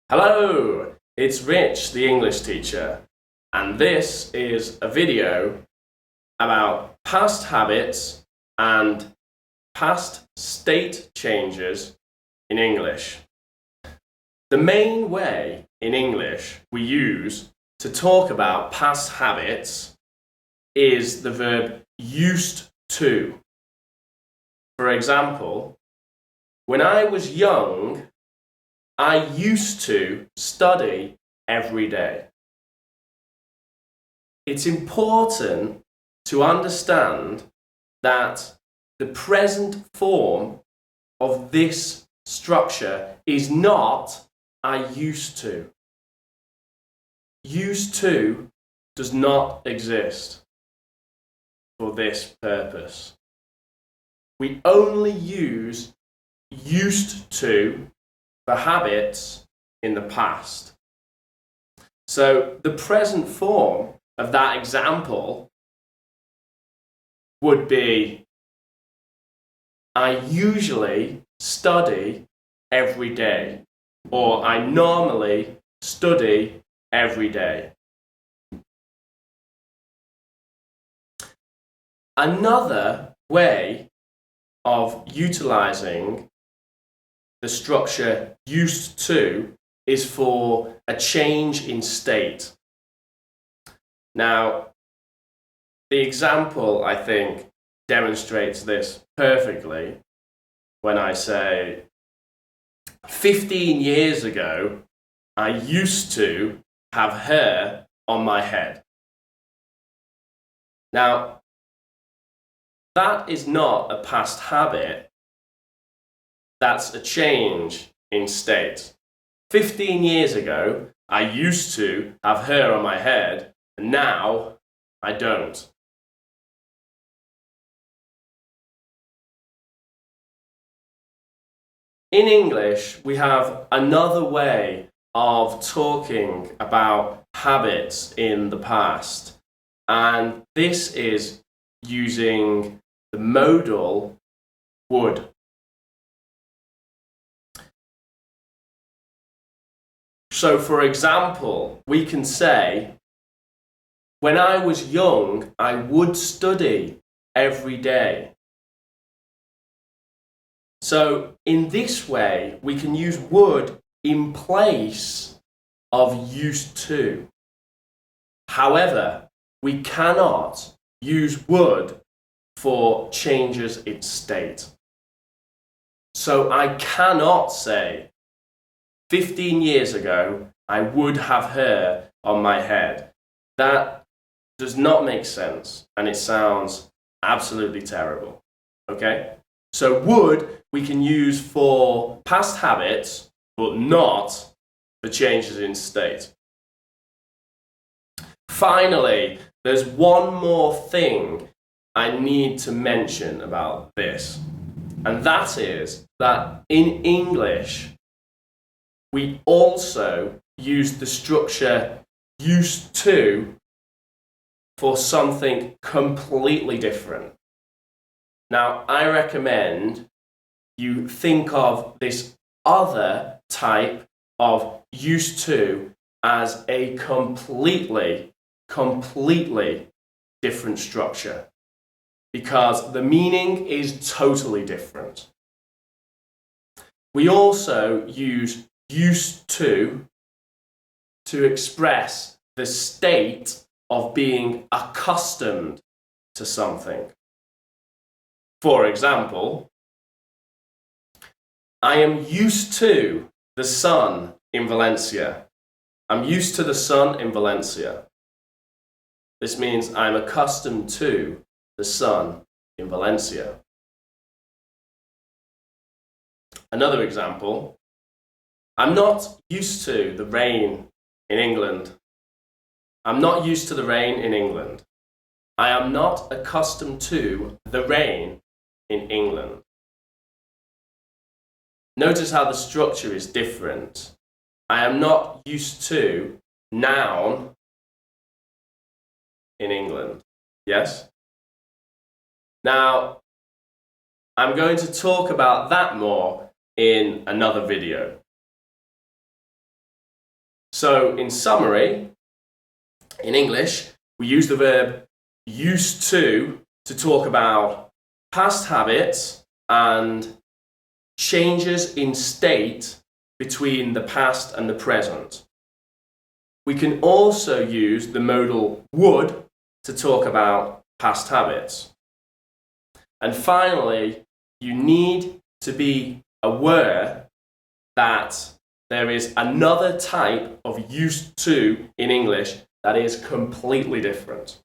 Hello, it's Rich, the English teacher, and this is a video about past habits and past state changes in English. The main way in English we use to talk about past habits is the verb used to. For example, when I was young, I used to study every day. It's important to understand that the present form of this structure is not I used to. Used to does not exist for this purpose. We only use used to for habits in the past. So the present form of that example would be I usually study every day, or I normally study every day. Another way of utilizing the structure used to is for a change in state. Now, the example, I think, demonstrates this perfectly when I say, 15 years ago, I used to have hair on my head. Now, that is not a past habit. That's a change in state. 15 years ago, I used to have hair on my head, and now I don't. In English, we have another way of talking about habits in the past, and this is using the modal would. So, for example, we can say, when I was young, I would study every day. So, in this way, we can use would in place of used to. However, we cannot use would for changes in state. So, I cannot say, 15 years ago, I would have hair on my head. That does not make sense, and it sounds absolutely terrible. Okay? So would we can use for past habits, but not for changes in state. Finally, there's one more thing I need to mention about this, and that is that in English, we also use the structure used to for something completely different. Now, I recommend you think of this other type of used to as a completely different structure, because the meaning is totally different. We also use used to express the state of being accustomed to something. For example, I am used to the sun in Valencia. I'm used to the sun in Valencia. This means I'm accustomed to the sun in Valencia. Another example, I'm not used to the rain in England. I'm not used to the rain in England. I am not accustomed to the rain in England. Notice how the structure is different. I am not used to noun in England. Yes? Now, I'm going to talk about that more in another video. So in summary, in English, we use the verb used to talk about past habits and changes in state between the past and the present. We can also use the modal would to talk about past habits. And finally, you need to be aware that there is another type of used to in English that is completely different.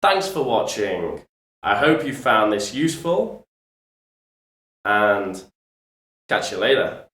Thanks for watching. I hope you found this useful and catch you later.